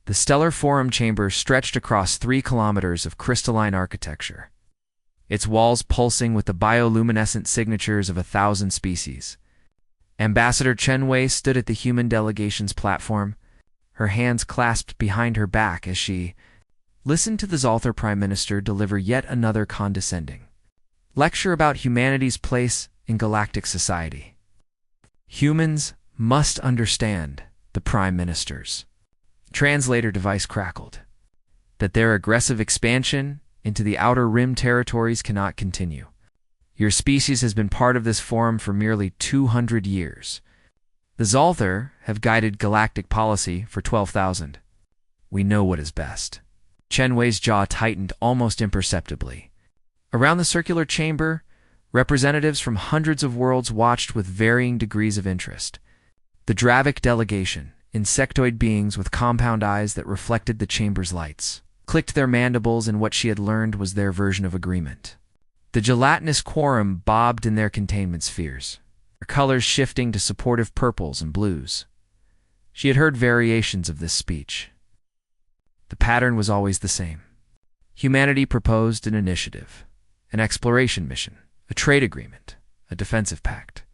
The stellar forum chamber stretched across 3 kilometers of crystalline architecture, its walls pulsing with the bioluminescent signatures of 1,000 species. Ambassador Chen Wei stood at the human delegation's platform, her hands clasped behind her back as she listened to the Zalthar Prime Minister deliver yet another condescending lecture about humanity's place in galactic society. Humans must understand, the Prime Minister's translator device crackled, that their aggressive expansion into the outer rim territories cannot continue. Your species has been part of this forum for merely 200 years. The Zalthar have guided galactic policy for 12,000. We know what is best. Chen Wei's jaw tightened almost imperceptibly. Around the circular chamber, representatives from hundreds of worlds watched with varying degrees of interest. The Dravik delegation, insectoid beings with compound eyes that reflected the chamber's lights, clicked their mandibles in what she had learned was their version of agreement. The gelatinous quorum bobbed in their containment spheres, their colors shifting to supportive purples and blues. She had heard variations of this speech. The pattern was always the same. Humanity proposed an initiative, an exploration mission, a trade agreement, a defensive pact.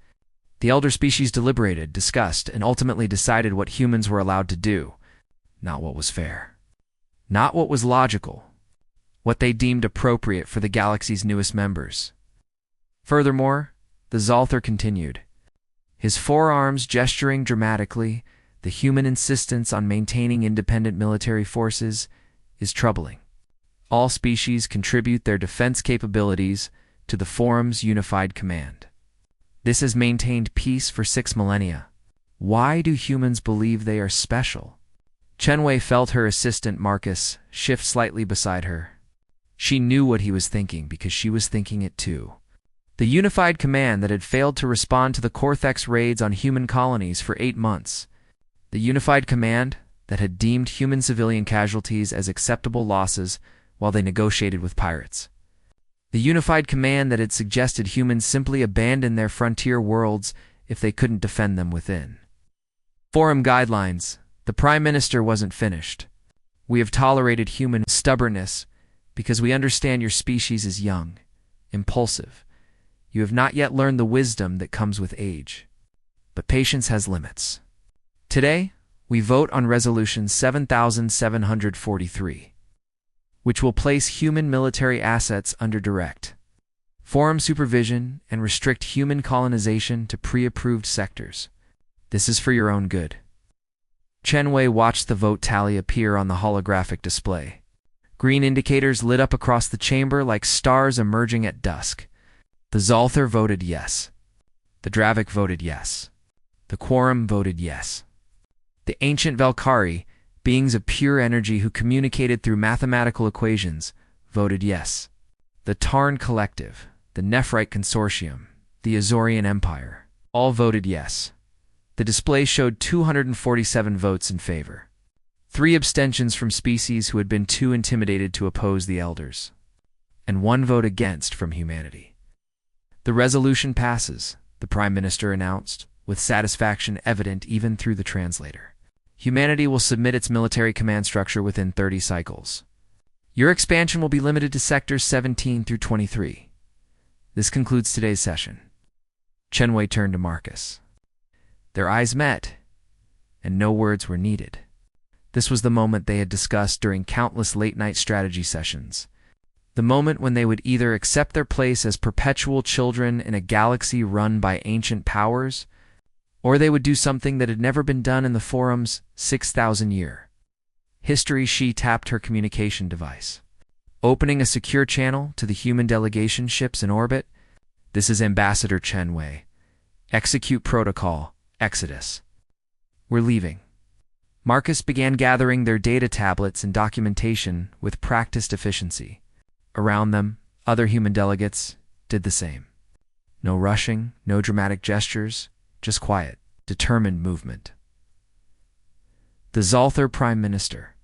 The elder species deliberated, discussed, and ultimately decided what humans were allowed to do, not what was fair, not what was logical, what they deemed appropriate for the galaxy's newest members. Furthermore, the Zalthar continued, his forearms gesturing dramatically. The human insistence on maintaining independent military forces is troubling. All species contribute their defense capabilities to the forum's unified command. This has maintained peace for 6 millennia. Why do humans believe they are special? Chen Wei felt her assistant Marcus shift slightly beside her. She knew what he was thinking because she was thinking it too. The unified command that had failed to respond to the Cortex raids on human colonies for 8 months. The unified command that had deemed human civilian casualties as acceptable losses while they negotiated with pirates. The unified command that had suggested humans simply abandon their frontier worlds if they couldn't defend them within. Forum guidelines. The Prime Minister wasn't finished. We have tolerated human stubbornness because we understand your species is young, impulsive. You have not yet learned the wisdom that comes with age. But patience has limits. Today, we vote on Resolution 7743, which will place human military assets under direct forum supervision and restrict human colonization to pre-approved sectors. This is for your own good. Chen Wei watched the vote tally appear on the holographic display. Green indicators lit up across the chamber like stars emerging at dusk. The Zalthar voted yes. The Dravik voted yes. The quorum voted yes. The ancient Valkyrie, beings of pure energy who communicated through mathematical equations, voted yes. The Tarn Collective, the Nephrite Consortium, the Azorian Empire, all voted yes. The display showed 247 votes in favor. 3 abstentions from species who had been too intimidated to oppose the elders, and 1 vote against from humanity. The resolution passes, the Prime Minister announced, with satisfaction evident even through the translator. Humanity will submit its military command structure within 30 cycles. Your expansion will be limited to sectors 17 through 23. This concludes today's session. Chen Wei turned to Marcus. Their eyes met, and no words were needed. This was the moment they had discussed during countless late-night strategy sessions. The moment when they would either accept their place as perpetual children in a galaxy run by ancient powers, or they would do something that had never been done in the forum's 6,000-year history. She tapped her communication device, opening a secure channel to the human delegation ships in orbit. This is Ambassador Chen Wei. Execute protocol, Exodus. We're leaving. Marcus began gathering their data tablets and documentation with practiced efficiency. Around them, other human delegates did the same. No rushing, no dramatic gestures, just quiet, determined movement. The Zalthar Prime Minister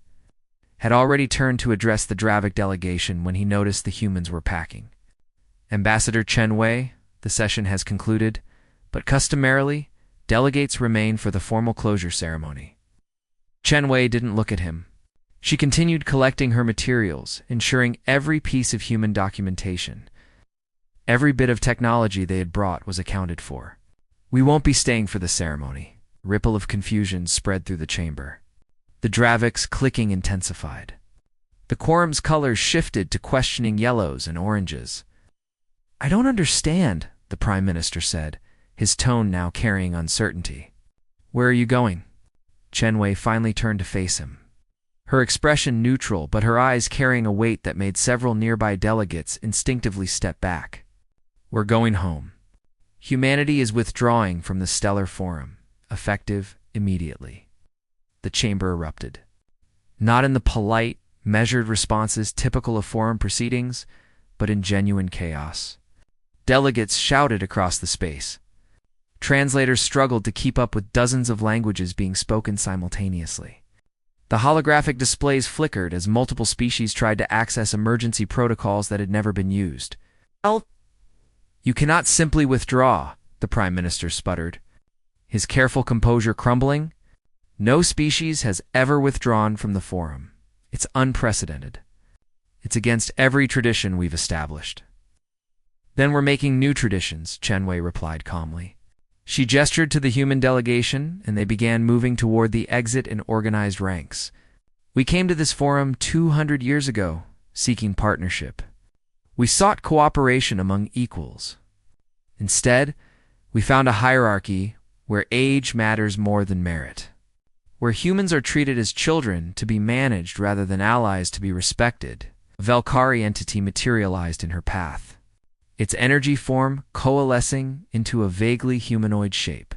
had already turned to address the Dravik delegation when he noticed the humans were packing. Ambassador Chen Wei, the session has concluded, but customarily, delegates remain for the formal closure ceremony. Chen Wei didn't look at him, She continued collecting her materials, ensuring every piece of human documentation, every bit of technology they had brought was accounted for. "We won't be staying for the ceremony." A ripple of confusion spread through the chamber. The Dravik's clicking intensified. The quorum's colors shifted to questioning yellows and oranges. "I don't understand," the Prime Minister said, his tone now carrying uncertainty. "Where are you going?" Chen Wei finally turned to face him. Her expression neutral, but her eyes carrying a weight that made several nearby delegates instinctively step back. "We're going home. Humanity is withdrawing from the Stellar Forum, effective immediately." The chamber erupted. Not in the polite, measured responses typical of forum proceedings, but in genuine chaos. Delegates shouted across the space. Translators struggled to keep up with dozens of languages being spoken simultaneously. The holographic displays flickered as multiple species tried to access emergency protocols that had never been used. "You cannot simply withdraw," the Prime Minister sputtered, his careful composure crumbling. "No species has ever withdrawn from the Forum. It's unprecedented. It's against every tradition we've established." "Then we're making new traditions," Chen Wei replied calmly. She gestured to the human delegation, and they began moving toward the exit in organized ranks. "We came to this forum 200 years ago, seeking partnership. We sought cooperation among equals. Instead, we found a hierarchy where age matters more than merit, where humans are treated as children to be managed rather than allies to be respected." A Velkari entity materialized in her path, its energy form coalescing into a vaguely humanoid shape.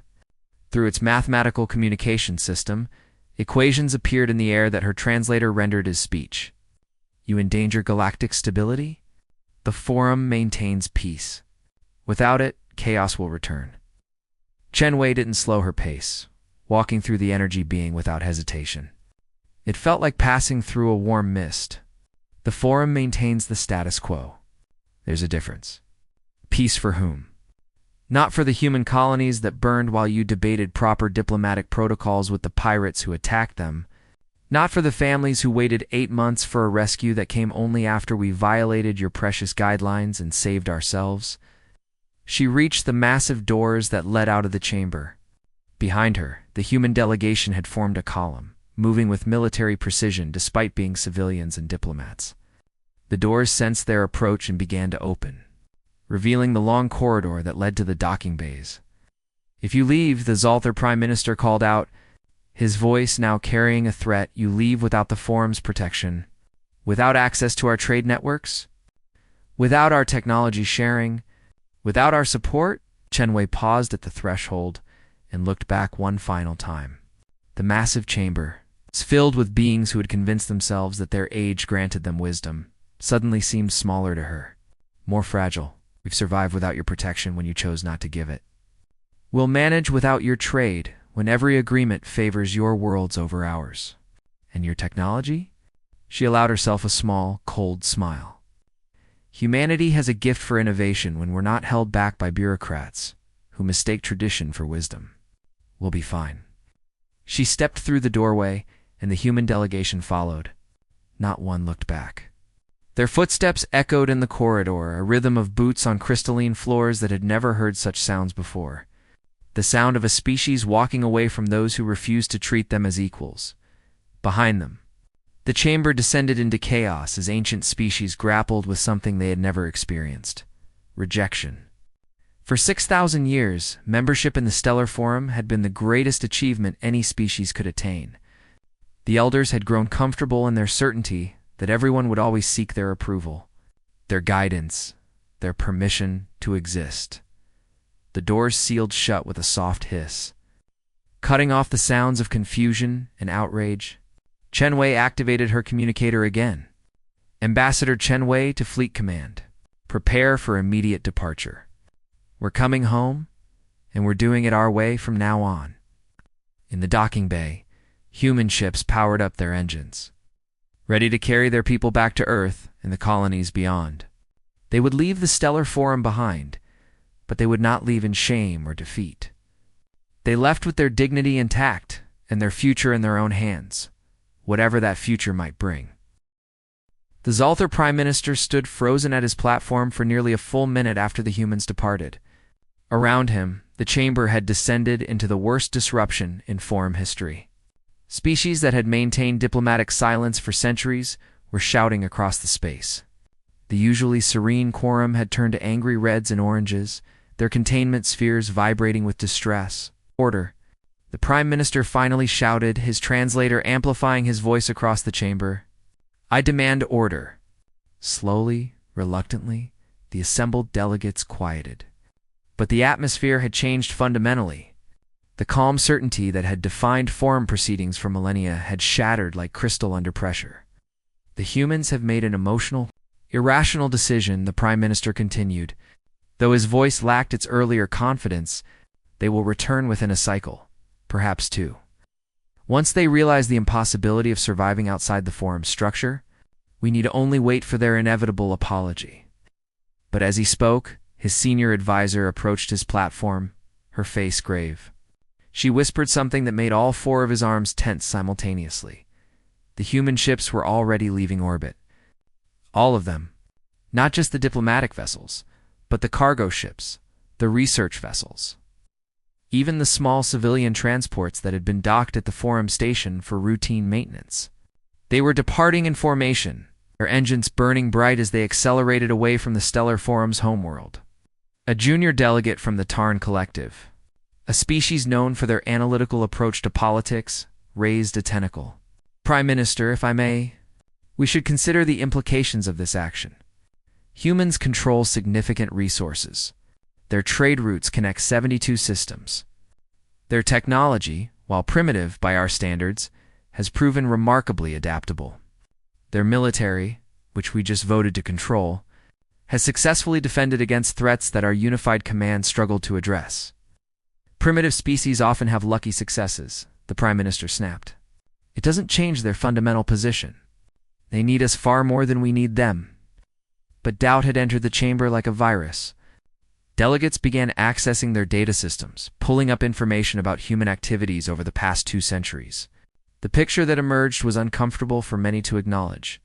Through its mathematical communication system, equations appeared in the air that her translator rendered as speech. "You endanger galactic stability? The Forum maintains peace. Without it, chaos will return." Chen Wei didn't slow her pace, walking through the energy being without hesitation. It felt like passing through a warm mist. The Forum maintains the status quo. There's a difference. Peace for whom? Not for the human colonies that burned while you debated proper diplomatic protocols with the pirates who attacked them. Not for the families who waited 8 months for a rescue that came only after we violated your precious guidelines and saved ourselves. She reached the massive doors that led out of the chamber. Behind her, the human delegation had formed a column, moving with military precision despite being civilians and diplomats. The doors sensed their approach and began to open, revealing the long corridor that led to the docking bays. "If you leave," the Zalther Prime Minister called out, his voice now carrying a threat, "you leave without the Forum's protection, without access to our trade networks, without our technology sharing, without our support." Chen Wei paused at the threshold and looked back one final time. The massive chamber, filled with beings who had convinced themselves that their age granted them wisdom, suddenly seemed smaller to her, more fragile. "We've survived without your protection when you chose not to give it. We'll manage without your trade when every agreement favors your worlds over ours. And your technology?" She allowed herself a small, cold smile. "Humanity has a gift for innovation when we're not held back by bureaucrats who mistake tradition for wisdom. We'll be fine." She stepped through the doorway, and the human delegation followed. Not one looked back. Their footsteps echoed in the corridor, a rhythm of boots on crystalline floors that had never heard such sounds before. The sound of a species walking away from those who refused to treat them as equals. Behind them, the chamber descended into chaos as ancient species grappled with something they had never experienced: rejection. For 6,000 years, membership in the Stellar Forum had been the greatest achievement any species could attain. The elders had grown comfortable in their certainty that everyone would always seek their approval, their guidance, their permission to exist. The doors sealed shut with a soft hiss. Cutting off the sounds of confusion and outrage, Chen Wei activated her communicator again. "Ambassador Chen Wei to Fleet Command. Prepare for immediate departure. We're coming home, and we're doing it our way from now on." In the docking bay, human ships powered up their engines, ready to carry their people back to Earth and the colonies beyond. They would leave the Stellar Forum behind, but they would not leave in shame or defeat. They left with their dignity intact and their future in their own hands, whatever that future might bring. The Zalthar Prime Minister stood frozen at his platform for nearly a full minute after the humans departed. Around him, the chamber had descended into the worst disruption in forum history. Species that had maintained diplomatic silence for centuries were shouting across the space. The usually serene quorum had turned to angry reds and oranges, their containment spheres vibrating with distress. Order. The Prime Minister finally shouted, his translator amplifying his voice across the chamber. I demand order. Slowly, reluctantly, the assembled delegates quieted. But the atmosphere had changed fundamentally. The calm certainty that had defined forum proceedings for millennia had shattered like crystal under pressure. The humans have made an emotional, irrational decision, the Prime Minister continued. Though his voice lacked its earlier confidence, they will return within a cycle, perhaps two. Once they realize the impossibility of surviving outside the forum structure, we need only wait for their inevitable apology. But as he spoke, his senior advisor approached his platform, her face grave. She whispered something that made all four of his arms tense simultaneously. The human ships were already leaving orbit. All of them. Not just the diplomatic vessels, but the cargo ships, the research vessels. Even the small civilian transports that had been docked at the forum station for routine maintenance. They were departing in formation, their engines burning bright as they accelerated away from the stellar forum's homeworld. A junior delegate from the Tarn Collective, a species known for their analytical approach to politics, raised a tentacle. Prime Minister, if I may, we should consider the implications of this action. Humans control significant resources. Their trade routes connect 72 systems. Their technology, while primitive by our standards, has proven remarkably adaptable. Their military, which we just voted to control, has successfully defended against threats that our unified command struggled to address. Primitive species often have lucky successes, the Prime Minister snapped. It doesn't change their fundamental position. They need us far more than we need them. But doubt had entered the chamber like a virus. Delegates began accessing their data systems, pulling up information about human activities over the past 2 centuries. The picture that emerged was uncomfortable for many to acknowledge.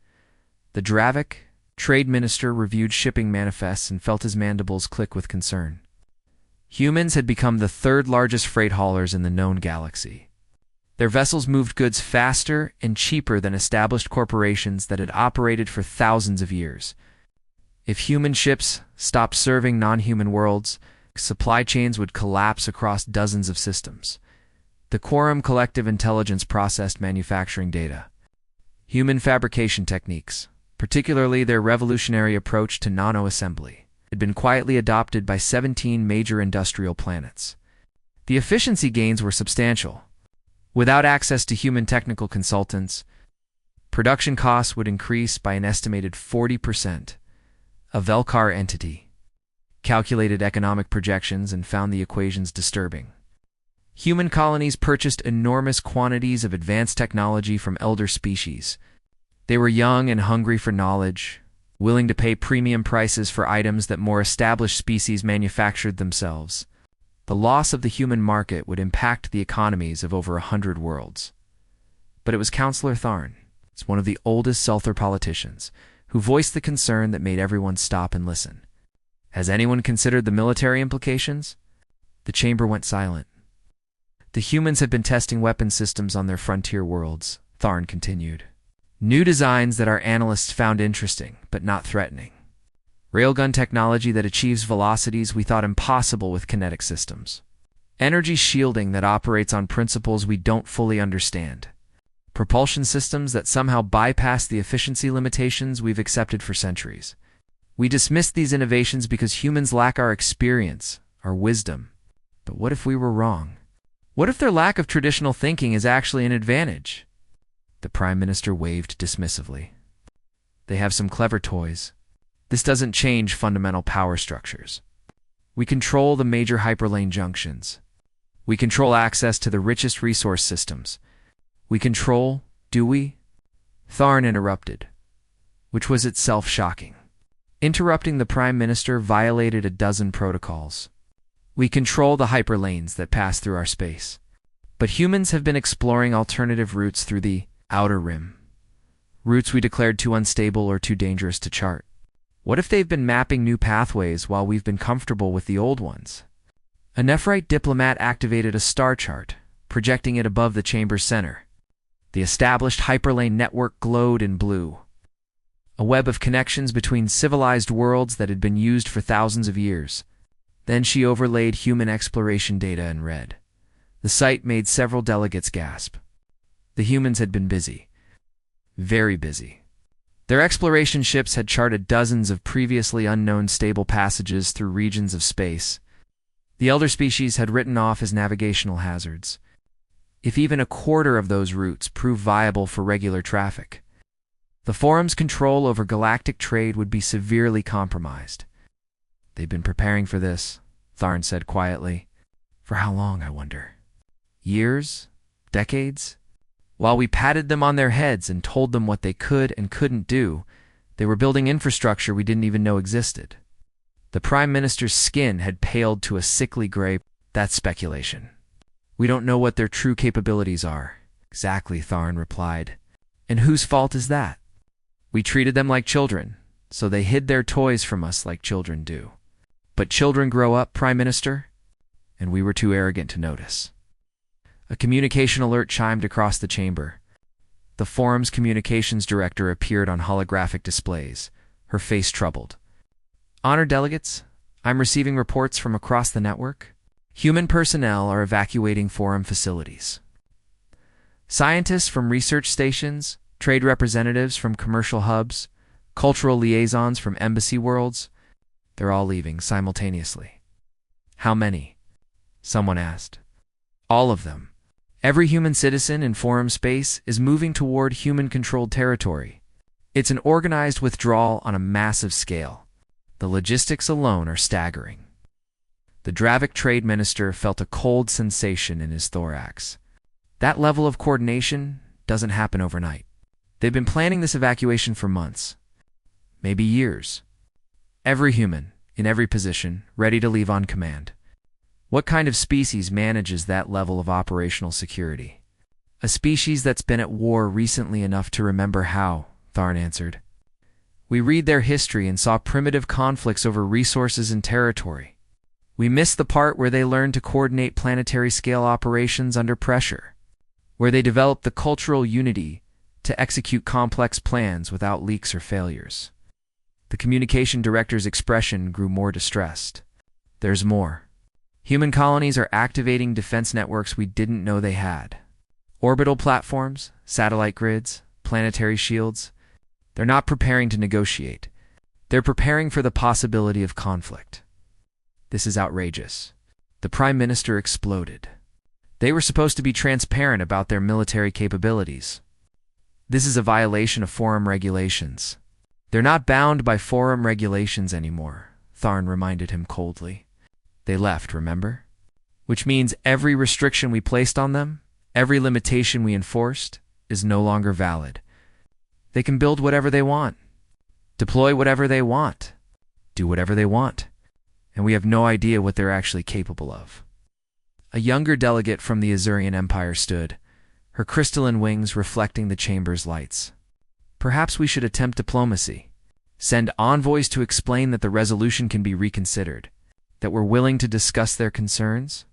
The Dravik, trade minister, reviewed shipping manifests and felt his mandibles click with concern. Humans had become the 3rd largest freight haulers in the known galaxy. Their vessels moved goods faster and cheaper than established corporations that had operated for thousands of years. If human ships stopped serving non-human worlds, supply chains would collapse across dozens of systems. The Quorum Collective Intelligence processed manufacturing data. Human fabrication techniques, particularly their revolutionary approach to nano-assembly, had been quietly adopted by 17 major industrial planets. The efficiency gains were substantial. Without access to human technical consultants, production costs would increase by an estimated 40%. A Velkar entity calculated economic projections and found the equations disturbing. Human colonies purchased enormous quantities of advanced technology from elder species. They were young and hungry for knowledge, willing to pay premium prices for items that more established species manufactured themselves. The loss of the human market would impact the economies of over 100 worlds. But it was Councillor Tharn, one of the oldest Zalthar politicians, who voiced the concern that made everyone stop and listen. Has anyone considered the military implications? The chamber went silent. The humans had been testing weapon systems on their frontier worlds, Tharn continued. New designs that our analysts found interesting, but not threatening. Railgun technology that achieves velocities we thought impossible with kinetic systems. Energy shielding that operates on principles we don't fully understand. Propulsion systems that somehow bypass the efficiency limitations we've accepted for centuries. We dismiss these innovations because humans lack our experience, our wisdom. But what if we were wrong? What if their lack of traditional thinking is actually an advantage? The Prime Minister waved dismissively. They have some clever toys. This doesn't change fundamental power structures. We control the major hyperlane junctions. We control access to the richest resource systems. We control, do we? Tharn interrupted, which was itself shocking. Interrupting the Prime Minister violated a dozen protocols. We control the hyperlanes that pass through our space. But humans have been exploring alternative routes through the Outer rim. Routes we declared too unstable or too dangerous to chart. What if they've been mapping new pathways while we've been comfortable with the old ones? A Nephrite diplomat activated a star chart, projecting it above the chamber's center. The established hyperlane network glowed in blue. A web of connections between civilized worlds that had been used for thousands of years. Then she overlaid human exploration data in red. The sight made several delegates gasp. The humans had been busy. Very busy. Their exploration ships had charted dozens of previously unknown stable passages through regions of space. The elder species had written off as navigational hazards. If even a quarter of those routes proved viable for regular traffic, the Forum's control over galactic trade would be severely compromised. They've been preparing for this, Tharn said quietly. For how long, I wonder? Years? Decades? While we patted them on their heads and told them what they could and couldn't do, they were building infrastructure we didn't even know existed. The Prime Minister's skin had paled to a sickly gray. That's speculation. We don't know what their true capabilities are. Exactly, Tharn replied. And whose fault is that? We treated them like children, so they hid their toys from us like children do. But children grow up, Prime Minister, and we were too arrogant to notice. A communication alert chimed across the chamber. The Forum's communications director appeared on holographic displays, her face troubled. Honored delegates, I'm receiving reports from across the network. Human personnel are evacuating Forum facilities. Scientists from research stations, trade representatives from commercial hubs, cultural liaisons from embassy worlds, they're all leaving simultaneously. How many? Someone asked. All of them. Every human citizen in Forum space is moving toward human-controlled territory. It's an organized withdrawal on a massive scale. The logistics alone are staggering. The Dravik trade minister felt a cold sensation in his thorax. That level of coordination doesn't happen overnight. They've been planning this evacuation for months, maybe years. Every human, in every position, ready to leave on command. What kind of species manages that level of operational security? A species that's been at war recently enough to remember how, Tharn answered. We read their history and saw primitive conflicts over resources and territory. We missed the part where they learned to coordinate planetary-scale operations under pressure, where they developed the cultural unity to execute complex plans without leaks or failures. The communication director's expression grew more distressed. There's more. Human colonies are activating defense networks we didn't know they had. Orbital platforms, satellite grids, planetary shields. They're not preparing to negotiate. They're preparing for the possibility of conflict. This is outrageous. The Prime Minister exploded. They were supposed to be transparent about their military capabilities. This is a violation of Forum regulations. They're not bound by Forum regulations anymore, Tharn reminded him coldly. They left, remember? Which means every restriction we placed on them, every limitation we enforced, is no longer valid. They can build whatever they want, deploy whatever they want, do whatever they want, and we have no idea what they're actually capable of. A younger delegate from the Azurian Empire stood, her crystalline wings reflecting the chamber's lights. Perhaps we should attempt diplomacy. Send envoys to explain that the resolution can be reconsidered, that we're willing to discuss their concerns?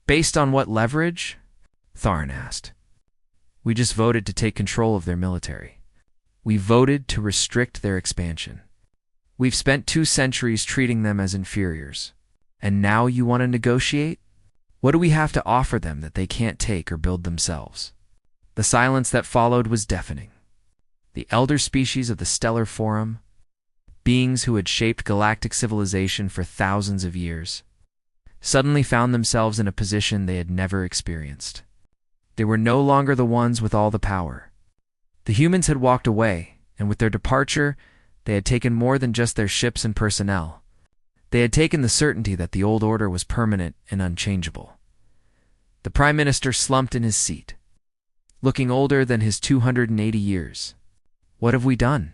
Based on what leverage? Tharn asked. We just voted to take control of their military. We voted to restrict their expansion. We've spent 2 centuries treating them as inferiors. And now you want to negotiate? What do we have to offer them that they can't take or build themselves? The silence that followed was deafening. The elder species of the Stellar Forum, beings who had shaped galactic civilization for thousands of years, suddenly found themselves in a position they had never experienced. They were no longer the ones with all the power. The humans had walked away, and with their departure, they had taken more than just their ships and personnel. They had taken the certainty that the old order was permanent and unchangeable. The Prime Minister slumped in his seat, looking older than his 280 years. What have we done?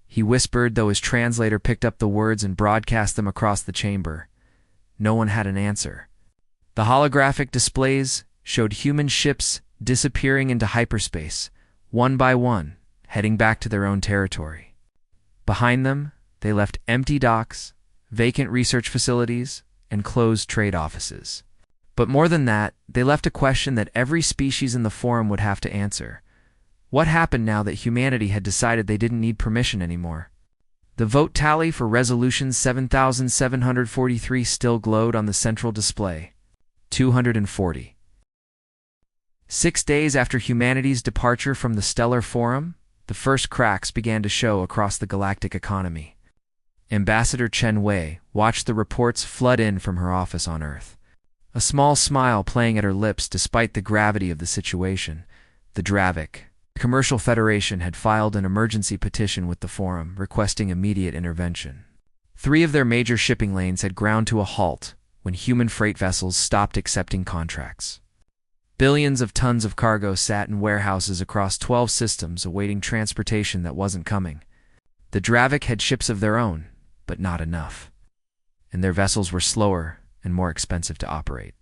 He whispered, though his translator picked up the words and broadcast them across the chamber. No one had an answer. The holographic displays showed human ships disappearing into hyperspace, one by one, heading back to their own territory. Behind them, they left empty docks, vacant research facilities, and closed trade offices. But more than that, they left a question that every species in the forum would have to answer. What happened now that humanity had decided they didn't need permission anymore? The vote tally for Resolution 7743 still glowed on the central display. 240. 6 days after humanity's departure from the stellar forum, the first cracks began to show across the galactic economy. Ambassador Chen Wei watched the reports flood in from her office on Earth. A small smile playing at her lips despite the gravity of the situation. The Dravik Commercial Federation had filed an emergency petition with the forum requesting immediate intervention. 3 of their major shipping lanes had ground to a halt when human freight vessels stopped accepting contracts. Billions of tons of cargo sat in warehouses across 12 systems awaiting transportation that wasn't coming. The Dravik had ships of their own, but not enough. And their vessels were slower and more expensive to operate.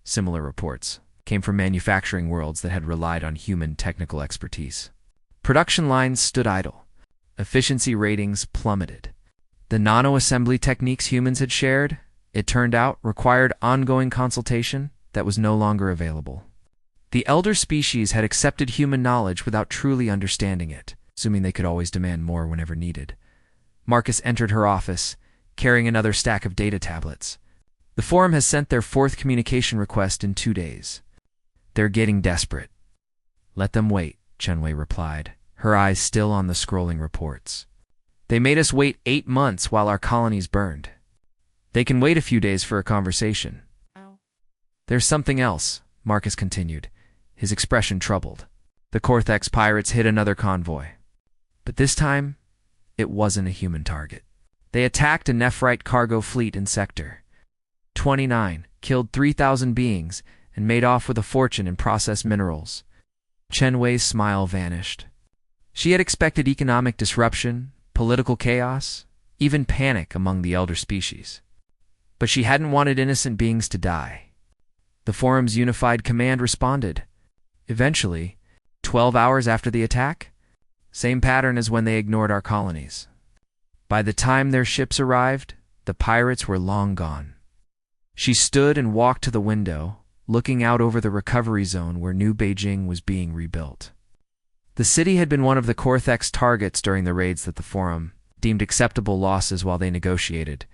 Similar reports came from manufacturing worlds that had relied on human technical expertise. Production lines stood idle. Efficiency ratings plummeted. The nano-assembly techniques humans had shared, it turned out, required ongoing consultation that was no longer available. The elder species had accepted human knowledge without truly understanding it, assuming they could always demand more whenever needed. Marcus entered her office, carrying another stack of data tablets. The forum has sent their 4th communication request in 2 days. They're getting desperate. Let them wait, Chen Wei replied, her eyes still on the scrolling reports. They made us wait 8 months while our colonies burned. They can wait a few days for a conversation. There's something else, Marcus continued, his expression troubled. The Cortex pirates hit another convoy. But this time, it wasn't a human target. They attacked a Nephrite cargo fleet in Sector 29, killed 3,000 beings, and made off with a fortune in processed minerals. Chen Wei's smile vanished. She had expected economic disruption, political chaos, even panic among the elder species. But she hadn't wanted innocent beings to die. The forum's unified command responded. Eventually, 12 hours after the attack, same pattern as when they ignored our colonies. By the time their ships arrived, the pirates were long gone. She stood and walked to the window, looking out over the recovery zone where New Beijing was being rebuilt. The city had been one of the Cortex targets during the raids that the forum deemed acceptable losses while they negotiated.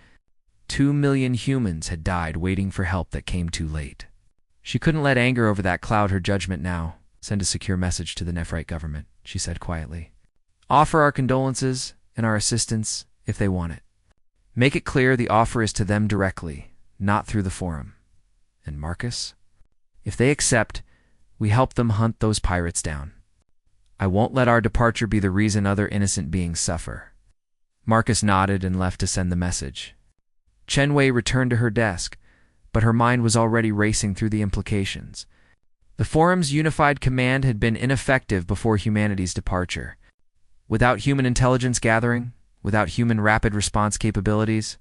2 million humans had died waiting for help that came too late. She couldn't let anger over that cloud her judgment now. Send a secure message to the Nephrite government, she said quietly. Offer our condolences and our assistance if they want it. Make it clear the offer is to them directly, not through the forum. And Marcus? If they accept, we help them hunt those pirates down. I won't let our departure be the reason other innocent beings suffer. Marcus nodded and left to send the message. Chen Wei returned to her desk, but her mind was already racing through the implications. The forum's unified command had been ineffective before humanity's departure. Without human intelligence gathering, without human rapid response capabilities,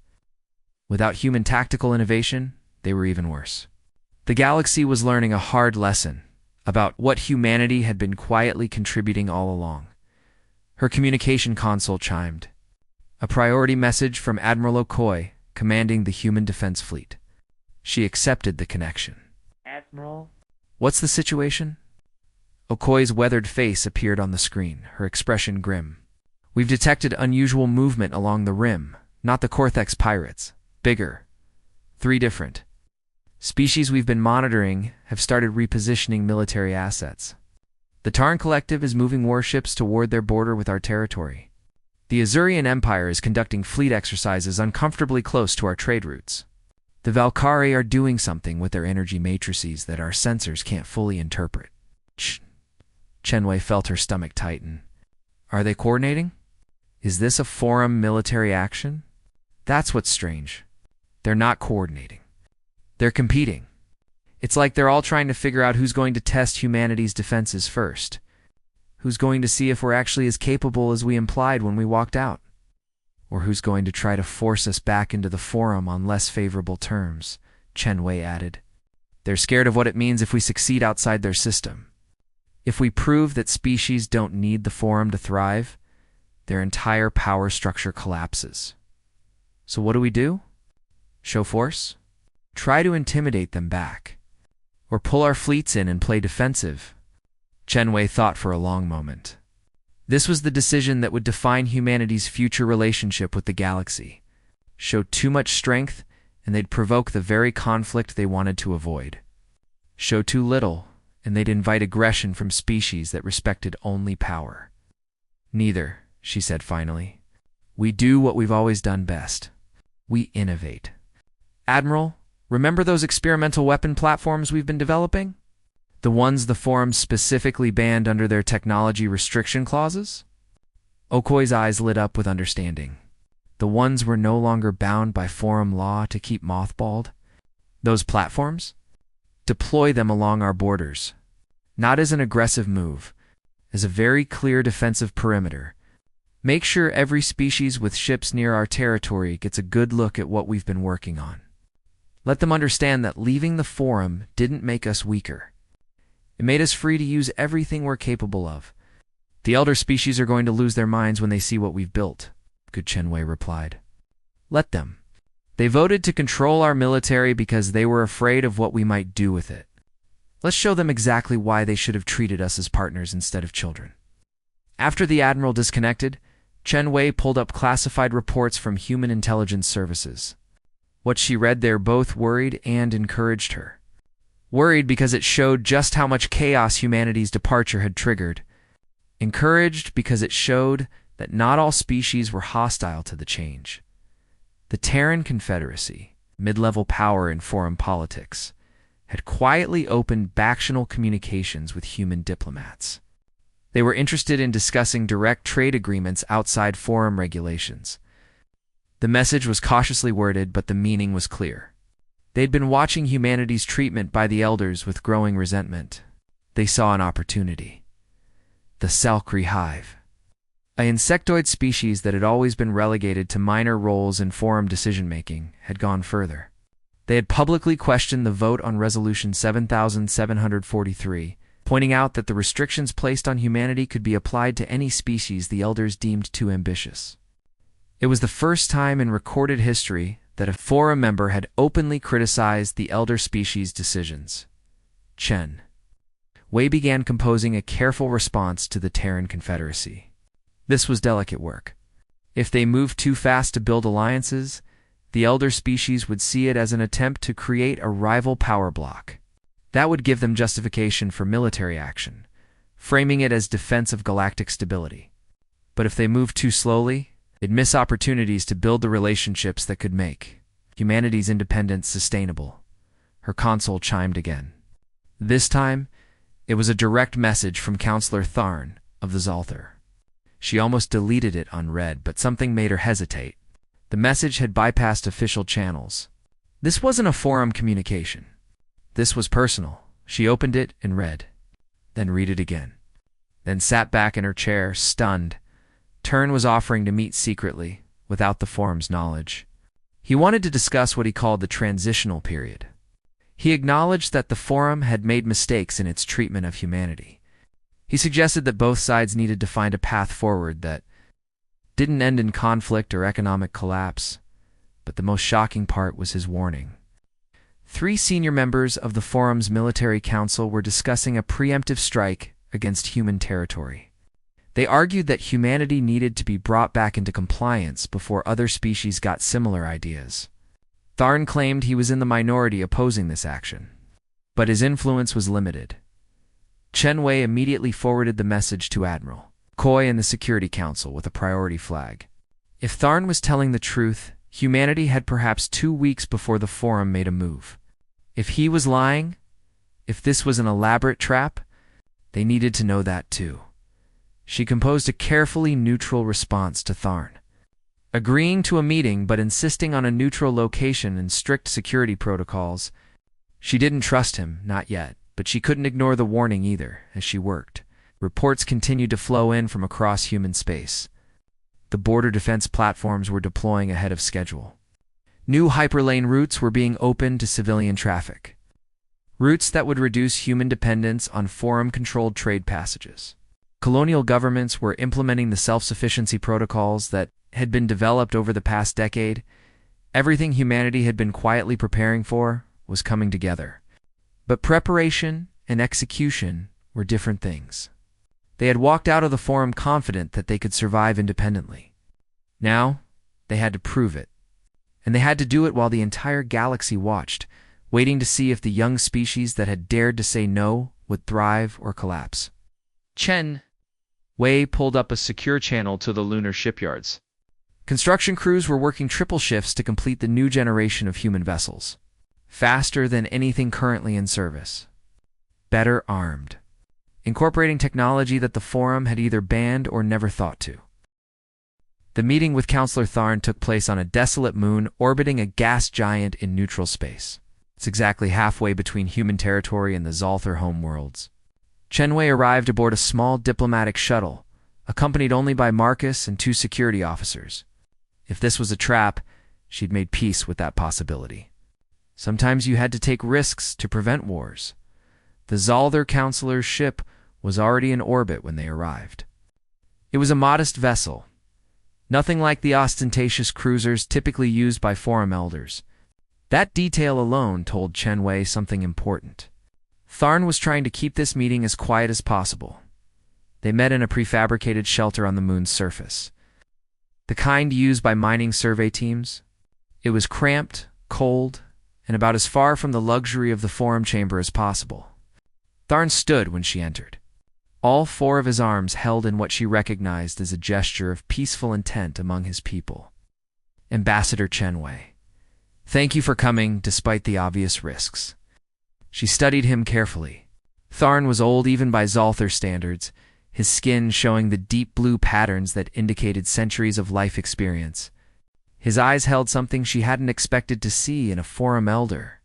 without human tactical innovation, they were even worse. The galaxy was learning a hard lesson about what humanity had been quietly contributing all along. Her communication console chimed. A priority message from Admiral Okoye, commanding the Human Defense Fleet. She accepted the connection. Admiral? What's the situation? Okoye's weathered face appeared on the screen, her expression grim. We've detected unusual movement along the rim, not the Cortex pirates. Bigger. 3 different species we've been monitoring have started repositioning military assets. The Tarn Collective is moving warships toward their border with our territory. The Azurian Empire is conducting fleet exercises uncomfortably close to our trade routes. The Valkyrie are doing something with their energy matrices that our sensors can't fully interpret. Chen Wei felt her stomach tighten. Are they coordinating? Is this a forum military action? That's what's strange. They're not coordinating. They're competing. It's like they're all trying to figure out who's going to test humanity's defenses first. Who's going to see if we're actually as capable as we implied when we walked out? Or who's going to try to force us back into the forum on less favorable terms, Chen Wei added. They're scared of what it means if we succeed outside their system. If we prove that species don't need the forum to thrive, their entire power structure collapses. So what do? Show force? Try to intimidate them back. Or pull our fleets in and play defensive? Chen Wei thought for a long moment. This was the decision that would define humanity's future relationship with the galaxy. Show too much strength, and they'd provoke the very conflict they wanted to avoid. Show too little, and they'd invite aggression from species that respected only power. Neither, she said finally. We do what we've always done best. We innovate. Admiral, remember those experimental weapon platforms we've been developing? The ones the forums specifically banned under their technology restriction clauses? Okoi's eyes lit up with understanding. The ones we're no longer bound by forum law to keep mothballed? Those platforms? Deploy them along our borders. Not as an aggressive move, as a very clear defensive perimeter. Make sure every species with ships near our territory gets a good look at what we've been working on. Let them understand that leaving the forum didn't make us weaker. It made us free to use everything we're capable of. The elder species are going to lose their minds when they see what we've built, Good Chen Wei replied. Let them. They voted to control our military because they were afraid of what we might do with it. Let's show them exactly why they should have treated us as partners instead of children. After the Admiral disconnected, Chen Wei pulled up classified reports from Human Intelligence Services. What she read there both worried and encouraged her. Worried because it showed just how much chaos humanity's departure had triggered. Encouraged because it showed that not all species were hostile to the change. The Terran Confederacy, mid-level power in foreign politics, had quietly opened bactional communications with human diplomats. They were interested in discussing direct trade agreements outside forum regulations. The message was cautiously worded, but the meaning was clear. They'd been watching humanity's treatment by the elders with growing resentment. They saw an opportunity. The Salkri hive. An insectoid species that had always been relegated to minor roles in forum decision-making had gone further. They had publicly questioned the vote on Resolution 7743, pointing out that the restrictions placed on humanity could be applied to any species the elders deemed too ambitious. It was the first time in recorded history that a forum member had openly criticized the elder species' decisions. Chen Wei began composing a careful response to the Terran Confederacy. This was delicate work. If they moved too fast to build alliances, the elder species would see it as an attempt to create a rival power bloc. That would give them justification for military action, framing it as defense of galactic stability. But if they moved too slowly, they'd miss opportunities to build the relationships that could make humanity's independence sustainable. Her console chimed again. This time, it was a direct message from Counselor Tharn of the Zalthar. She almost deleted it unread, but something made her hesitate. The message had bypassed official channels. This wasn't a forum communication. This was personal. She opened it and read, then read it again, then sat back in her chair, stunned. Tern was offering to meet secretly, without the forum's knowledge. He wanted to discuss what he called the transitional period. He acknowledged that the forum had made mistakes in its treatment of humanity. He suggested that both sides needed to find a path forward that didn't end in conflict or economic collapse, but the most shocking part was his warning. 3 senior members of the forum's military council were discussing a preemptive strike against human territory. They argued that humanity needed to be brought back into compliance before other species got similar ideas. Tharn claimed he was in the minority opposing this action, but his influence was limited. Chen Wei immediately forwarded the message to Admiral Koi and the Security Council with a priority flag. If Tharn was telling the truth, humanity had perhaps 2 weeks before the forum made a move. If he was lying, if this was an elaborate trap, they needed to know that too. She composed a carefully neutral response to Tharn, agreeing to a meeting but insisting on a neutral location and strict security protocols. She didn't trust him, not yet, but she couldn't ignore the warning either. As she worked, reports continued to flow in from across human space. The border defense platforms were deploying ahead of schedule. New hyperlane routes were being opened to civilian traffic. routes that would reduce human dependence on forum-controlled trade passages. Colonial governments were implementing the self-sufficiency protocols that had been developed over the past decade. Everything humanity had been quietly preparing for was coming together. But preparation and execution were different things. They had walked out of the forum confident that they could survive independently. Now, they had to prove it. And they had to do it while the entire galaxy watched, waiting to see if the young species that had dared to say no would thrive or collapse. Chen Wei pulled up a secure channel to the lunar shipyards. Construction crews were working triple shifts to complete the new generation of human vessels, faster than anything currently in service, better armed, incorporating technology that the Forum had either banned or never thought to. The meeting with Counselor Tharn took place on a desolate moon orbiting a gas giant in neutral space. It's exactly halfway between human territory and the Zalthar homeworlds. Chen Wei arrived aboard a small diplomatic shuttle, accompanied only by Marcus and 2 security officers. If this was a trap, she'd made peace with that possibility. Sometimes you had to take risks to prevent wars. The Zalthar counselor's ship was already in orbit when they arrived. It was a modest vessel, nothing like the ostentatious cruisers typically used by Forum elders. That detail alone told Chen Wei something important. Tharn was trying to keep this meeting as quiet as possible. They met in a prefabricated shelter on the moon's surface, the kind used by mining survey teams. It was cramped, cold, and about as far from the luxury of the forum chamber as possible. Tharn stood when she entered, all 4 of his arms held in what she recognized as a gesture of peaceful intent among his people. Ambassador Chen Wei, thank you for coming despite the obvious risks. She studied him carefully. Tharn was old even by Zalthar standards, his skin showing the deep blue patterns that indicated centuries of life experience. His eyes held something she hadn't expected to see in a forum elder: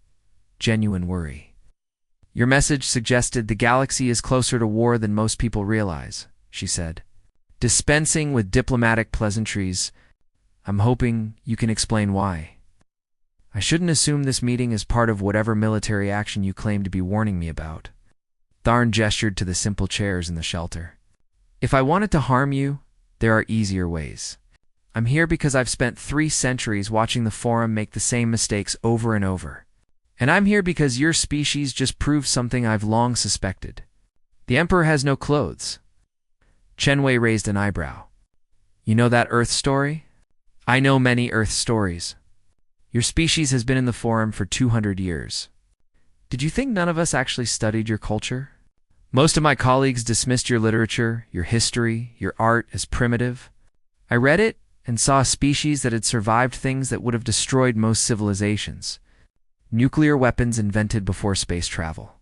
genuine worry. Your message suggested the galaxy is closer to war than most people realize, she said. Dispensing with diplomatic pleasantries, I'm hoping you can explain why. I shouldn't assume this meeting is part of whatever military action you claim to be warning me about. Tharn gestured to the simple chairs in the shelter. If I wanted to harm you, there are easier ways. I'm here because I've spent 3 centuries watching the Forum make the same mistakes over and over. And I'm here because your species just proved something I've long suspected. The Emperor has no clothes. Chen Wei raised an eyebrow. You know that Earth story? I know many Earth stories. Your species has been in the Forum for 200 years. Did you think none of us actually studied your culture? Most of my colleagues dismissed your literature, your history, your art as primitive. I read it and saw a species that had survived things that would have destroyed most civilizations. Nuclear weapons invented before space travel.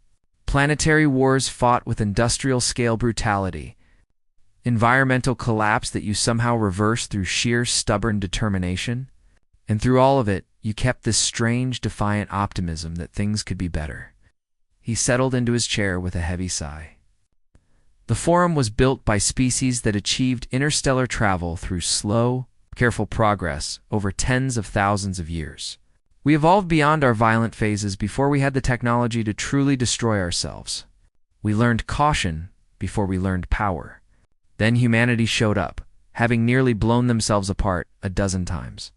Planetary wars fought with industrial-scale brutality. Environmental collapse that you somehow reversed through sheer stubborn determination. And through all of it, you kept this strange, defiant optimism that things could be better. He settled into his chair with a heavy sigh. The Forum was built by species that achieved interstellar travel through slow, careful progress over tens of thousands of years. We evolved beyond our violent phases before we had the technology to truly destroy ourselves. We learned caution before we learned power. Then humanity showed up, having nearly blown themselves apart a dozen times.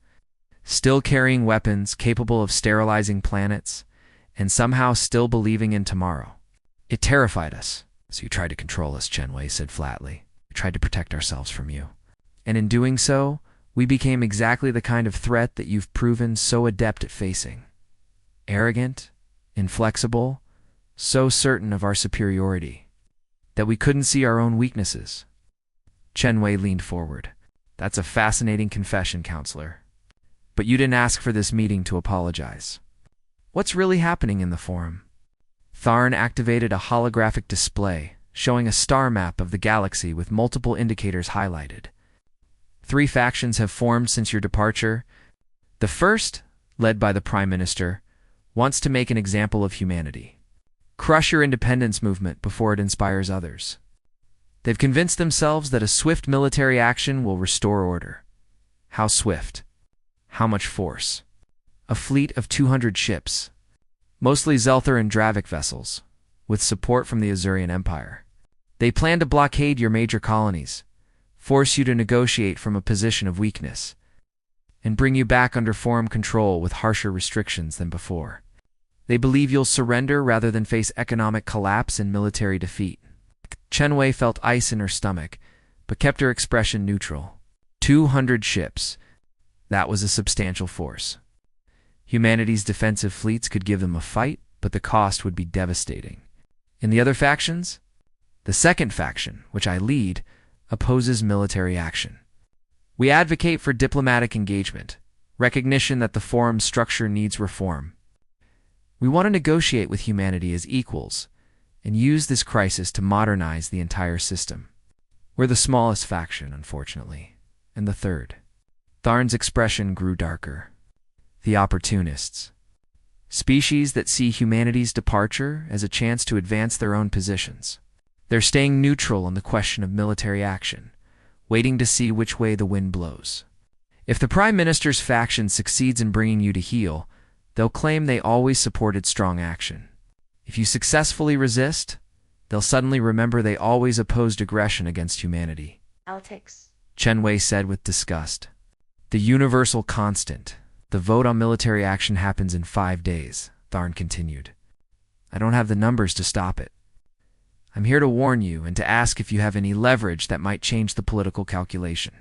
Still carrying weapons capable of sterilizing planets, and somehow still believing in tomorrow. It terrified us. So you tried to control us, Chen Wei said flatly. We tried to protect ourselves from you. And in doing so, we became exactly the kind of threat that you've proven so adept at facing. Arrogant, inflexible, so certain of our superiority, that we couldn't see our own weaknesses. Chen Wei leaned forward. That's a fascinating confession, Counselor. But you didn't ask for this meeting to apologize. What's really happening in the Forum? Tharn activated a holographic display, showing a star map of the galaxy with multiple indicators highlighted. 3 factions have formed since your departure. The first, led by the Prime Minister, wants to make an example of humanity. Crush your independence movement before it inspires others. They've convinced themselves that a swift military action will restore order. How swift? How much force? A fleet of 200 ships. mostly Zelther and Dravik vessels, with support from the Azurian Empire. They plan to blockade your major colonies, force you to negotiate from a position of weakness, and bring you back under forum control with harsher restrictions than before. They believe you'll surrender rather than face economic collapse and military defeat. Chen Wei felt ice in her stomach, but kept her expression neutral. 200 ships. That was a substantial force. Humanity's defensive fleets could give them a fight, but the cost would be devastating. In the other factions? The second faction, which I lead, opposes military action. We advocate for diplomatic engagement, recognition that the forum's structure needs reform. We want to negotiate with humanity as equals and use this crisis to modernize the entire system. We're the smallest faction, unfortunately, and the third. Tharn's expression grew darker. The opportunists. Species that see humanity's departure as a chance to advance their own positions. They're staying neutral on the question of military action, waiting to see which way the wind blows. If the Prime Minister's faction succeeds in bringing you to heel, they'll claim they always supported strong action. If you successfully resist, they'll suddenly remember they always opposed aggression against humanity. Politics, Chen Wei said with disgust. The universal constant. The vote on military action happens in 5 days, Tharn continued. I don't have the numbers to stop it. I'm here to warn you and to ask if you have any leverage that might change the political calculation.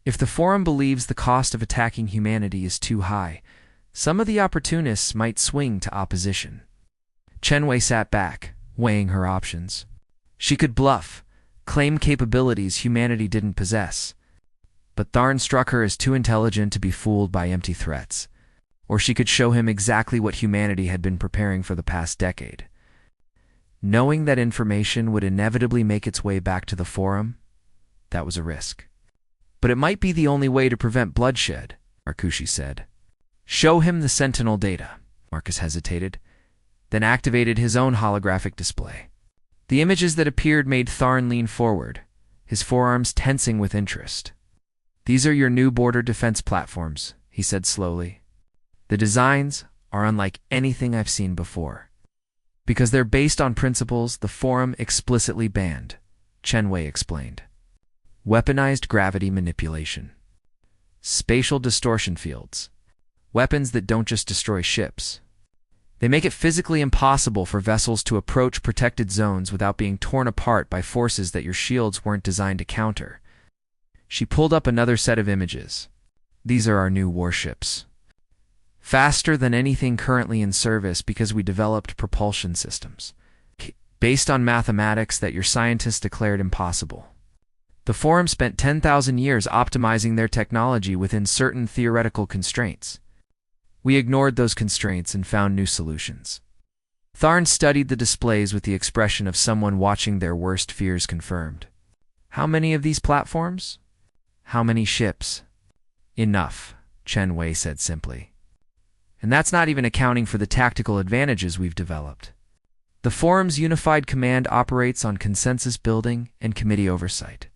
If the Forum believes the cost of attacking humanity is too high, some of the opportunists might swing to opposition. Chen Wei sat back, weighing her options. She could bluff, claim capabilities humanity didn't possess. But Tharn struck her as too intelligent to be fooled by empty threats. Or she could show him exactly what humanity had been preparing for the past decade. Knowing that information would inevitably make its way back to the Forum, that was a risk. But it might be the only way to prevent bloodshed, Marcucci said. Show him the Sentinel data, Marcus hesitated, then activated his own holographic display. The images that appeared made Tharn lean forward, his forearms tensing with interest. These are your new border defense platforms, he said slowly. The designs are unlike anything I've seen before. Because they're based on principles the Forum explicitly banned, Chen Wei explained. Weaponized gravity manipulation. Spatial distortion fields. Weapons that don't just destroy ships. They make it physically impossible for vessels to approach protected zones without being torn apart by forces that your shields weren't designed to counter. She pulled up another set of images. These are our new warships. Faster than anything currently in service because we developed propulsion systems, based on mathematics that your scientists declared impossible. The Forum spent 10,000 years optimizing their technology within certain theoretical constraints. We ignored those constraints and found new solutions. Tharn studied the displays with the expression of someone watching their worst fears confirmed. How many of these platforms? How many ships? Enough, Chen Wei said simply. And that's not even accounting for the tactical advantages we've developed. The Forum's unified command operates on consensus building and committee oversight.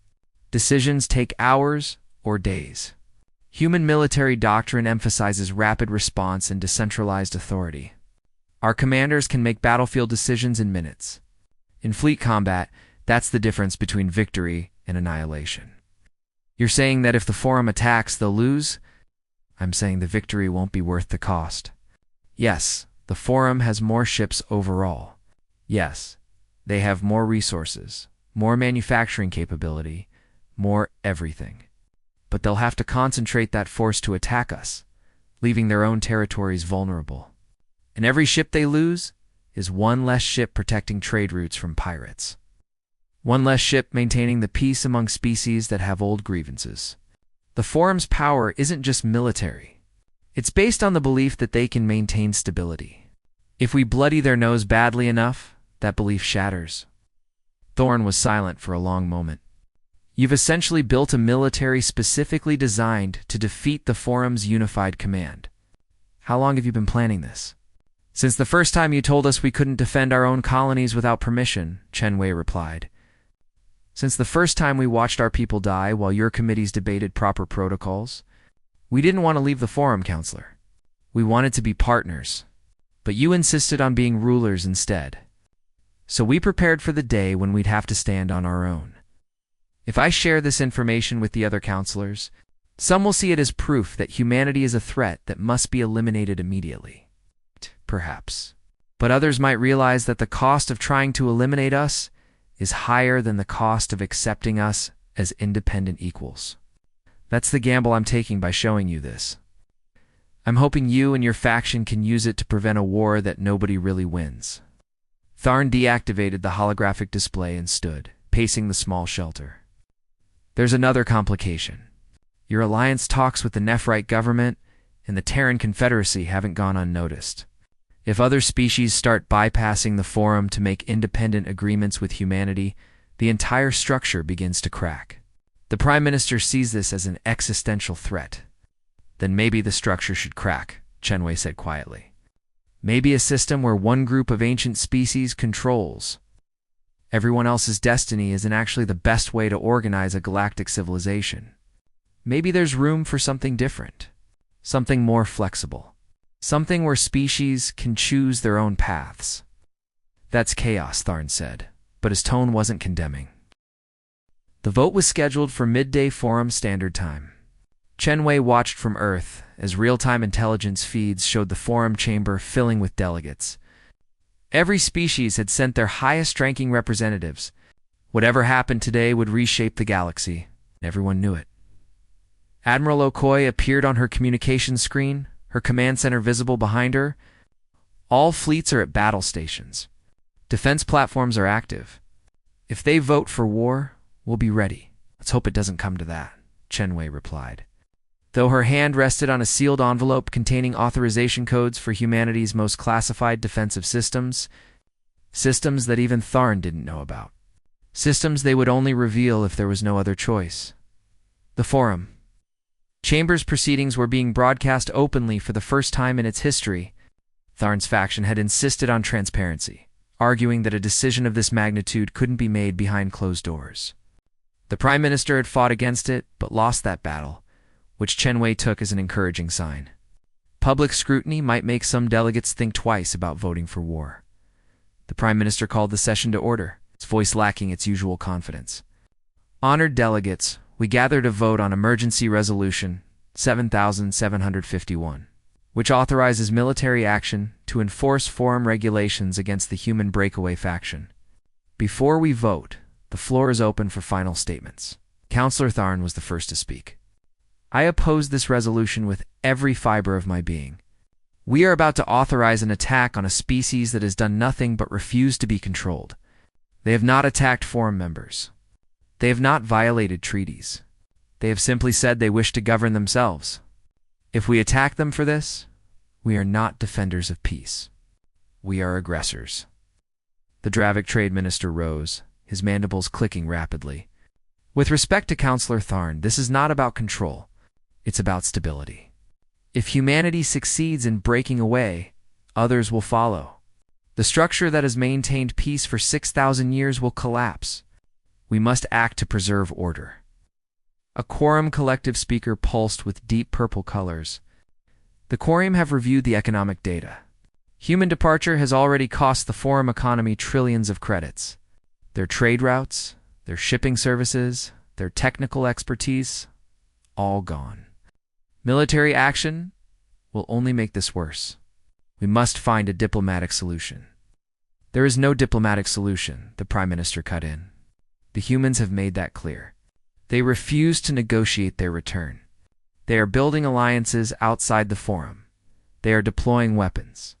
Decisions take hours or days. Human military doctrine emphasizes rapid response and decentralized authority. Our commanders can make battlefield decisions in minutes. In fleet combat, that's the difference between victory and annihilation. You're saying that if the Forum attacks, they'll lose? I'm saying the victory won't be worth the cost. Yes, the Forum has more ships overall. Yes, they have more resources, more manufacturing capability, more everything. But they'll have to concentrate that force to attack us, leaving their own territories vulnerable. And every ship they lose is one less ship protecting trade routes from pirates. One less ship maintaining the peace among species that have old grievances. The Forum's power isn't just military. It's based on the belief that they can maintain stability. If we bloody their nose badly enough, that belief shatters. Thorn was silent for a long moment. You've essentially built a military specifically designed to defeat the Forum's unified command. How long have you been planning this? Since the first time you told us we couldn't defend our own colonies without permission, Chen Wei replied. Since the first time we watched our people die while your committees debated proper protocols, we didn't want to leave the Forum, Counselor. We wanted to be partners. But you insisted on being rulers instead. So we prepared for the day when we'd have to stand on our own. If I share this information with the other counselors, some will see it as proof that humanity is a threat that must be eliminated immediately. Perhaps. But others might realize that the cost of trying to eliminate us is higher than the cost of accepting us as independent equals. That's the gamble I'm taking by showing you this. I'm hoping you and your faction can use it to prevent a war that nobody really wins. Tharn deactivated the holographic display and stood, pacing the small shelter. There's another complication. Your alliance talks with the Nephrite government and the Terran Confederacy haven't gone unnoticed. If other species start bypassing the Forum to make independent agreements with humanity, the entire structure begins to crack. The Prime Minister sees this as an existential threat. Then maybe the structure should crack, Chenwei said quietly. Maybe a system where one group of ancient species controls everyone else's destiny isn't actually the best way to organize a galactic civilization. Maybe there's room for something different, something more flexible, something where species can choose their own paths. That's chaos, Tharn said, but his tone wasn't condemning. The vote was scheduled for midday Forum Standard Time. Chenwei watched from Earth as real-time intelligence feeds showed the Forum chamber filling with delegates. Every species had sent their highest-ranking representatives. Whatever happened today would reshape the galaxy. Everyone knew it. Admiral Okoye appeared on her communications screen, her command center visible behind her. All fleets are at battle stations. Defense platforms are active. If they vote for war, we'll be ready. Let's hope it doesn't come to that, Chenwei replied. Though her hand rested on a sealed envelope containing authorization codes for humanity's most classified defensive systems, systems that even Tharn didn't know about. Systems they would only reveal if there was no other choice. The Forum. Chamber's proceedings were being broadcast openly for the first time in its history. Tharn's faction had insisted on transparency, arguing that a decision of this magnitude couldn't be made behind closed doors. The Prime Minister had fought against it, but lost that battle, which Chenwei took as an encouraging sign. Public scrutiny might make some delegates think twice about voting for war. The Prime Minister called the session to order, his voice lacking its usual confidence. Honored delegates, we gather to vote on Emergency Resolution 7751, which authorizes military action to enforce Forum regulations against the human breakaway faction. Before we vote, the floor is open for final statements. Councillor Tharn was the first to speak. I oppose this resolution with every fiber of my being. We are about to authorize an attack on a species that has done nothing but refuse to be controlled. They have not attacked Forum members. They have not violated treaties. They have simply said they wish to govern themselves. If we attack them for this, we are not defenders of peace. We are aggressors. The Dravik Trade Minister rose, his mandibles clicking rapidly. With respect to Councillor Tharn, this is not about control. It's about stability. If humanity succeeds in breaking away, others will follow. The structure that has maintained peace for 6,000 years will collapse. We must act to preserve order. A Quorum collective speaker pulsed with deep purple colors. The Quorum have reviewed the economic data. Human departure has already cost the Forum economy trillions of credits. Their trade routes, their shipping services, their technical expertise, all gone. Military action will only make this worse. We must find a diplomatic solution. There is no diplomatic solution, the Prime Minister cut in. The humans have made that clear. They refuse to negotiate their return. They are building alliances outside the Forum. They are deploying weapons.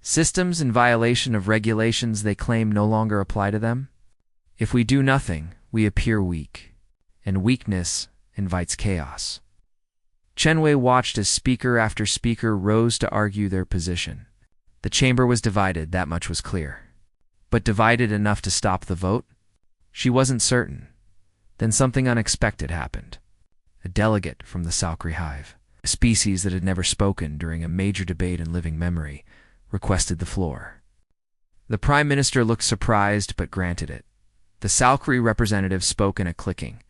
Systems in violation of regulations they claim no longer apply to them. If we do nothing, we appear weak, and weakness invites chaos. Chenwei watched as speaker after speaker rose to argue their position. The chamber was divided, that much was clear. But divided enough to stop the vote? She wasn't certain. Then something unexpected happened. A delegate from the Salkri hive, a species that had never spoken during a major debate in living memory, requested the floor. The Prime Minister looked surprised but granted it. The Salkri representative spoke in a clicking,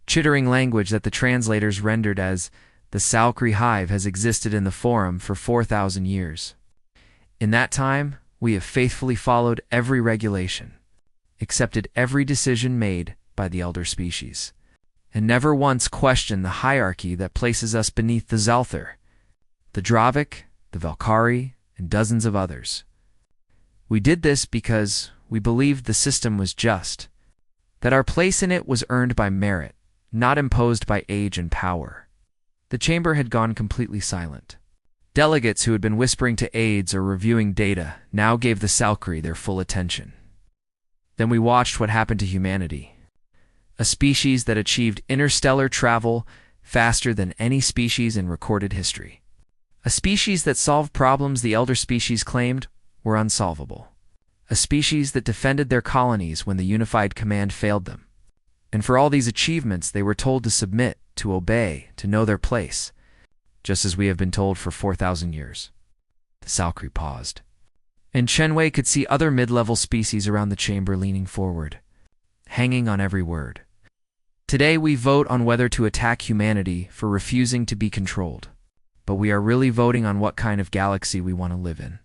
chittering language that the translators rendered as, "The Salkri hive has existed in the Forum for 4,000 years. In that time, we have faithfully followed every regulation, accepted every decision made by the elder species, and never once questioned the hierarchy that places us beneath the Zalthar, the Dravik, the Valkyrie, and dozens of others. We did this because we believed the system was just, that our place in it was earned by merit, not imposed by age and power. The chamber had gone completely silent. Delegates who had been whispering to aides or reviewing data now gave the Salkyrie their full attention. Then we watched what happened to humanity, a species that achieved interstellar travel faster than any species in recorded history. A species that solved problems the elder species claimed were unsolvable. A species that defended their colonies when the unified command failed them. And for all these achievements, they were told to submit, to obey, to know their place, just as we have been told for 4,000 years. The Salkyrie paused, and Chenwei could see other mid-level species around the chamber leaning forward, hanging on every word. Today we vote on whether to attack humanity for refusing to be controlled, but we are really voting on what kind of galaxy we want to live in.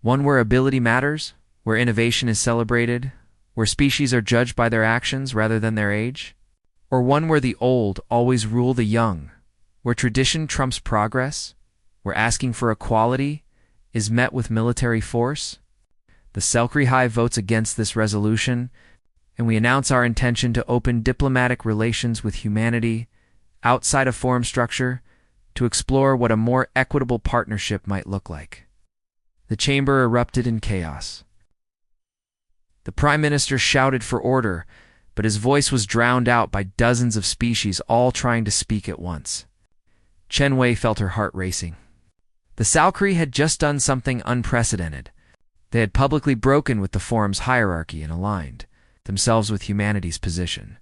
One where ability matters, where innovation is celebrated, where species are judged by their actions rather than their age? Or one where the old always rule the young, where tradition trumps progress, where asking for equality is met with military force? The Salkyrie Hive votes against this resolution, and we announce our intention to open diplomatic relations with humanity outside a forum structure to explore what a more equitable partnership might look like. The chamber erupted in chaos. The Prime Minister shouted for order, but his voice was drowned out by dozens of species all trying to speak at once. Chenwei felt her heart racing. The Salkyrie had just done something unprecedented. They had publicly broken with the forum's hierarchy and aligned themselves with humanity's position.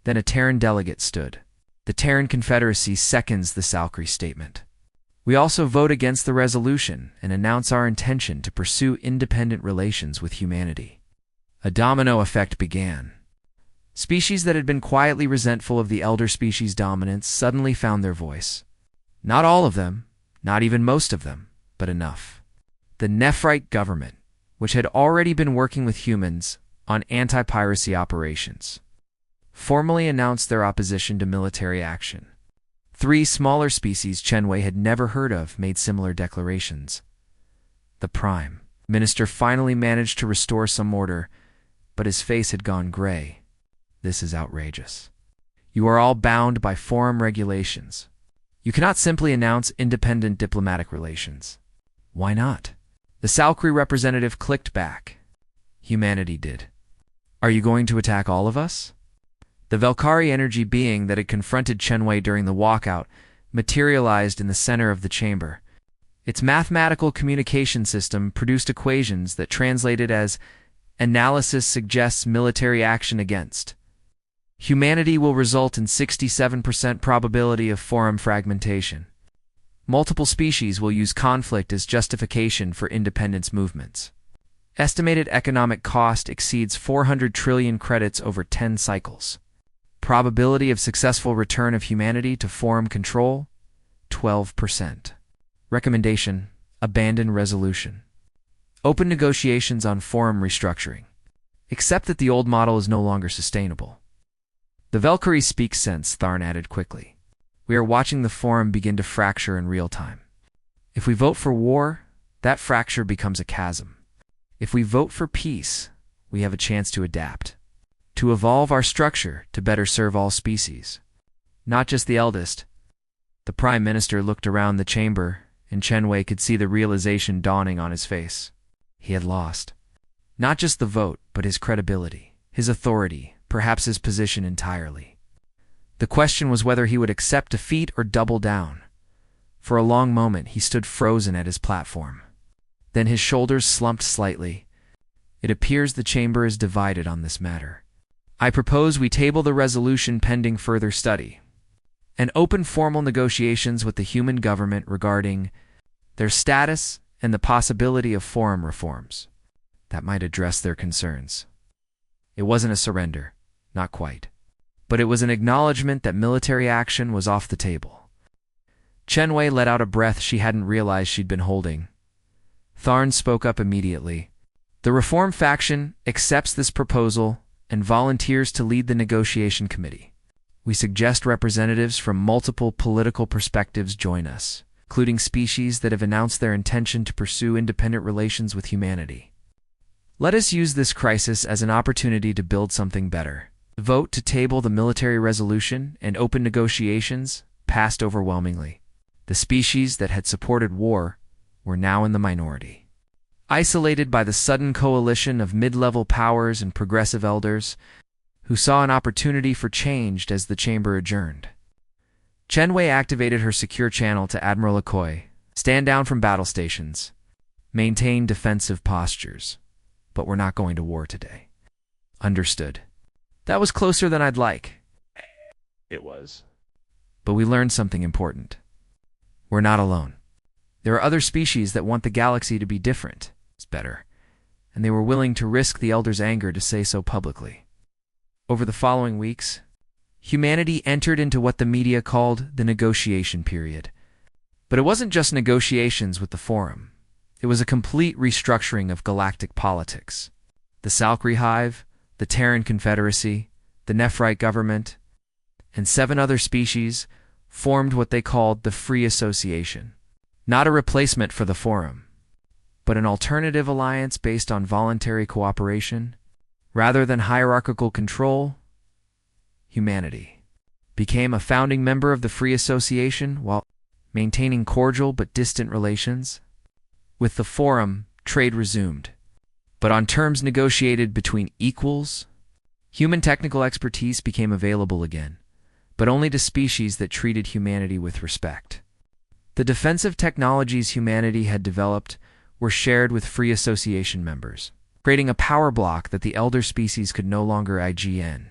Then a Terran delegate stood. The Terran Confederacy seconds the Salkyrie statement. We also vote against the resolution and announce our intention to pursue independent relations with humanity. A domino effect began. Species that had been quietly resentful of the elder species' dominance suddenly found their voice. Not all of them, not even most of them, but enough. The Nephrite government, which had already been working with humans on anti-piracy operations, formally announced their opposition to military action. 3 smaller species Chenwei had never heard of made similar declarations. The Prime Minister finally managed to restore some order, but his face had gone gray. This is outrageous. You are all bound by forum regulations. You cannot simply announce independent diplomatic relations. Why not? The Salkyrie representative clicked back. Humanity did. Are you going to attack all of us? The Valkyrie energy being that had confronted Chenwei during the walkout materialized in the center of the chamber. Its mathematical communication system produced equations that translated as analysis suggests military action against. Humanity will result in 67% probability of forum fragmentation. Multiple species will use conflict as justification for independence movements. Estimated economic cost exceeds 400 trillion credits over 10 cycles. Probability of successful return of humanity to forum control, 12%. Recommendation: abandon resolution. Open negotiations on forum restructuring. Accept that the old model is no longer sustainable. The Valkyrie speaks sense, Tharn added quickly. We are watching the forum begin to fracture in real time. If we vote for war, that fracture becomes a chasm. If we vote for peace, we have a chance to adapt, to evolve our structure to better serve all species, not just the eldest. The Prime Minister looked around the chamber, and Chenwei could see the realization dawning on his face. He had lost. Not just the vote, but his credibility, his authority, perhaps his position entirely. The question was whether he would accept defeat or double down. For a long moment he stood frozen at his platform. Then his shoulders slumped slightly. It appears the chamber is divided on this matter. I propose we table the resolution pending further study, and open formal negotiations with the human government regarding their status and the possibility of forum reforms that might address their concerns. It wasn't a surrender, not quite, but it was an acknowledgement that military action was off the table. Chenwei let out a breath she hadn't realized she'd been holding. Tharn spoke up immediately. The Reform faction accepts this proposal and volunteers to lead the negotiation committee. We suggest representatives from multiple political perspectives join us, including species that have announced their intention to pursue independent relations with humanity. Let us use this crisis as an opportunity to build something better. The vote to table the military resolution and open negotiations passed overwhelmingly. The species that had supported war were now in the minority. Isolated by the sudden coalition of mid-level powers and progressive elders, who saw an opportunity for change as the chamber adjourned. Chen Wei activated her secure channel to Admiral Akoi. Stand down from battle stations. Maintain defensive postures. But we're not going to war today. Understood. That was closer than I'd like. It was. But we learned something important. We're not alone. There are other species that want the galaxy to be different. It's better. And they were willing to risk the Elder's anger to say so publicly. Over the following weeks, humanity entered into what the media called the negotiation period. But it wasn't just negotiations with the Forum. It was a complete restructuring of galactic politics. The Salkri Hive, the Terran Confederacy, the Nephrite government, and 7 other species formed what they called the Free Association. Not a replacement for the Forum, but an alternative alliance based on voluntary cooperation. Rather than hierarchical control, humanity became a founding member of the Free Association while maintaining cordial but distant relations. With the Forum, trade resumed, but on terms negotiated between equals. Human technical expertise became available again, but only to species that treated humanity with respect. The defensive technologies humanity had developed were shared with Free Association members, creating a power block that the elder species could no longer IGN.